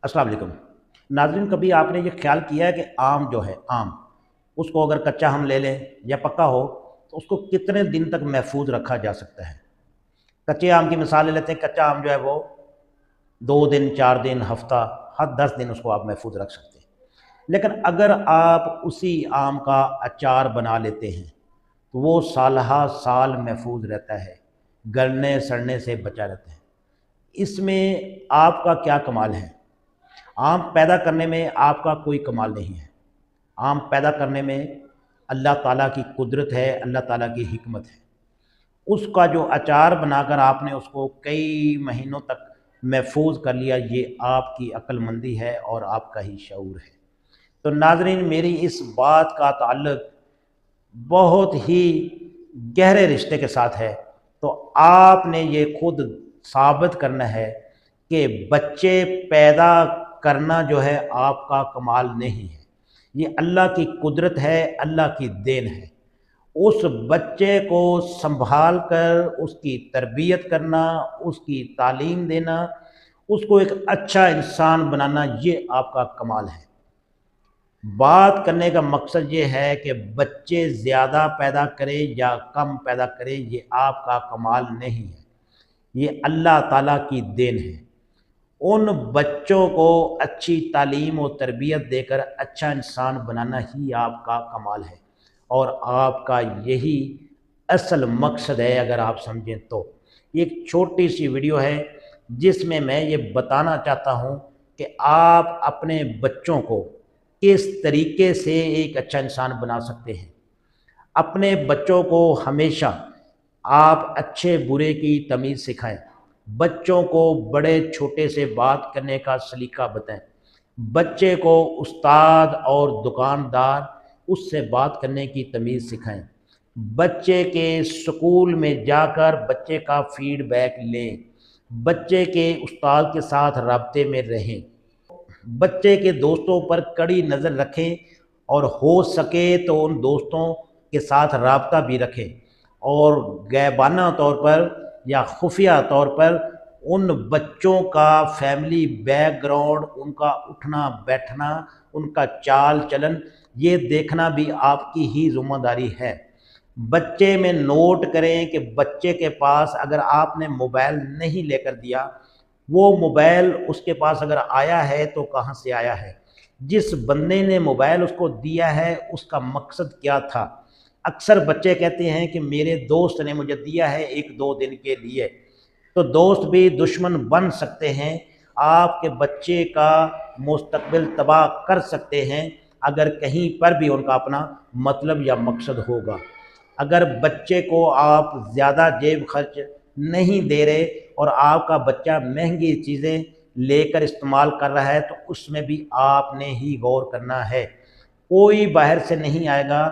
अस्सलाम वालेकुम नाज़रीन, कभी आपने ये ख्याल किया है कि आम जो है आम उसको अगर कच्चा हम ले लें या पक्का हो तो उसको कितने दिन तक महफूज रखा जा सकता है। कच्चे आम की मिसाल ले लेते हैं। कच्चा आम जो है वो 2 दिन 4 दिन हफ्ता हर 10 दिन उसको आप महफूज रख सकते हैं। लेकिन अगर आप उसी आम का अचार बना लेते हैं तो वो सालहा साल महफूज रहता है, गलने सड़ने से बचा रहता है। इसमें आपका क्या कमाल है। आम पैदा करने में आपका कोई कमाल नहीं है। आम पैदा करने में अल्लाह ताला की कुदरत है, अल्लाह ताला की हिकमत है। उसका जो अचार बनाकर आपने उसको कई महीनों तक महफूज कर लिया, ये आपकी अक्लमंदी है और आपका ही शऊर है। तो नाज़रीन, मेरी इस बात का ताल्लुक बहुत ही गहरे रिश्ते के साथ है। तो आपने ये खुद साबित करना है कि बच्चे पैदा करना जो है आपका कमाल नहीं है, ये अल्लाह की कुदरत है, अल्लाह की देन है। उस बच्चे को संभाल कर उसकी तरबियत करना, उसकी तालीम देना, उसको एक अच्छा इंसान बनाना, ये आपका कमाल है। बात करने का मकसद ये है कि बच्चे ज़्यादा पैदा करें या कम पैदा करें, ये आपका कमाल नहीं है, ये अल्लाह ताला की देन है। उन बच्चों को अच्छी तालीम और तरबियत देकर अच्छा इंसान बनाना ही आपका कमाल है और आपका यही असल मकसद है, अगर आप समझें तो। एक छोटी सी वीडियो है जिसमें मैं ये बताना चाहता हूँ कि आप अपने बच्चों को किस तरीके से एक अच्छा इंसान बना सकते हैं। अपने बच्चों को हमेशा आप अच्छे बुरे की तमीज़ सिखाएं। बच्चों को बड़े छोटे से बात करने का सलीका बताएं। बच्चे को उस्ताद और दुकानदार उससे बात करने की तमीज़ सिखाएं। बच्चे के स्कूल में जाकर बच्चे का फीडबैक लें। बच्चे के उस्ताद के साथ राब्ते में रहें। बच्चे के दोस्तों पर कड़ी नज़र रखें और हो सके तो उन दोस्तों के साथ राब्ता भी रखें और गैबाना तौर पर या खुफिया तौर पर उन बच्चों का फैमिली बैकग्राउंड, उनका उठना बैठना, उनका चाल चलन, ये देखना भी आपकी ही ज़िम्मेदारी है। बच्चे में नोट करें कि बच्चे के पास अगर आपने मोबाइल नहीं लेकर दिया, वो मोबाइल उसके पास अगर आया है तो कहाँ से आया है, जिस बंदे ने मोबाइल उसको दिया है उसका मकसद क्या था। अक्सर बच्चे कहते हैं कि मेरे दोस्त ने मुझे दिया है 1-2 दिन के लिए, तो दोस्त भी दुश्मन बन सकते हैं, आपके बच्चे का मुस्तकबिल तबाह कर सकते हैं अगर कहीं पर भी उनका अपना मतलब या मकसद होगा। अगर बच्चे को आप ज़्यादा जेब खर्च नहीं दे रहे और आपका बच्चा महंगी चीज़ें लेकर इस्तेमाल कर रहा है तो उसमें भी आपने ही गौर करना है। कोई बाहर से नहीं आएगा,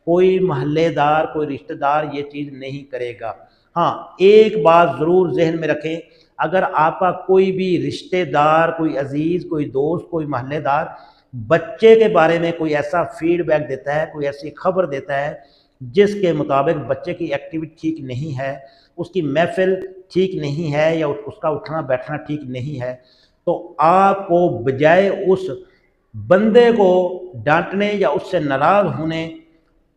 कोई महल्लेदार, कोई रिश्तेदार ये चीज़ नहीं करेगा। हाँ, एक बात ज़रूर जहन में रखें, अगर आपका कोई भी रिश्तेदार, कोई अजीज़, कोई दोस्त, कोई महल्लेदार बच्चे के बारे में कोई ऐसा फीडबैक देता है, कोई ऐसी खबर देता है जिसके मुताबिक बच्चे की एक्टिविटी ठीक नहीं है, उसकी महफिल ठीक नहीं है या उसका उठना बैठना ठीक नहीं है, तो आपको बजाय उस बंदे को डांटने या उससे नाराज़ होने,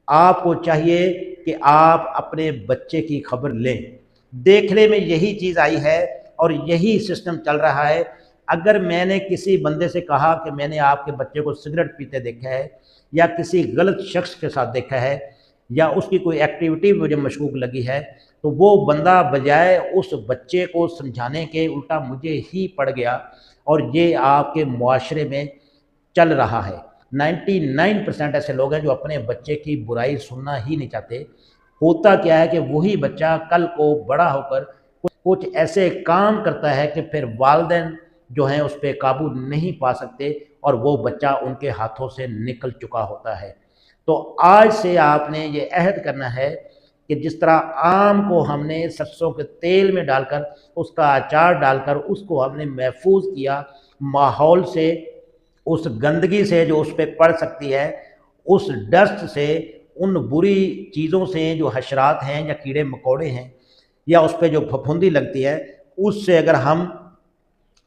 आपको चाहिए कि आप अपने बच्चे की खबर लें। देखने में यही चीज़ आई है और यही सिस्टम चल रहा है। अगर मैंने किसी बंदे से कहा कि मैंने आपके बच्चे को सिगरेट पीते देखा है या किसी गलत शख्स के साथ देखा है या उसकी कोई एक्टिविटी मुझे मशकूक लगी है, तो वो बंदा बजाय उस बच्चे को समझाने के उल्टा मुझे ही पड़ गया और ये आपके मुआशरे में चल रहा है। 99% ऐसे लोग हैं जो अपने बच्चे की बुराई सुनना ही नहीं चाहते। होता क्या है कि वही बच्चा कल को बड़ा होकर कुछ ऐसे काम करता है कि फिर वालिदैन जो हैं उस पर काबू नहीं पा सकते और वो बच्चा उनके हाथों से निकल चुका होता है। तो आज से आपने ये अहद करना है कि जिस तरह आम को हमने सरसों के तेल में डालकर उसका अचार डालकर उसको हमने महफूज किया माहौल से, उस गंदगी से जो उस पर पड़ सकती है, उस डस्ट से, उन बुरी चीज़ों से जो हशरात हैं या कीड़े मकोड़े हैं या उस पर जो फफूंदी लगती है, उससे अगर हम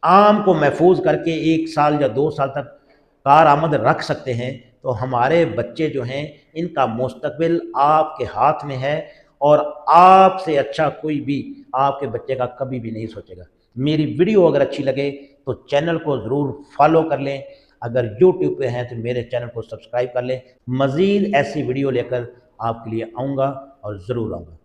आम को महफूज करके 1 साल या 2 साल तक कारआमद रख सकते हैं, तो हमारे बच्चे जो हैं इनका मुस्तकबिल आपके हाथ में है, और आपसे अच्छा कोई भी आपके बच्चे का कभी भी नहीं सोचेगा। मेरी वीडियो अगर अच्छी लगे तो चैनल को ज़रूर फॉलो कर लें, अगर यूट्यूब पे हैं तो मेरे चैनल को सब्सक्राइब कर लें। मज़ीद ऐसी वीडियो लेकर आपके लिए आऊँगा और ज़रूर आऊँगा।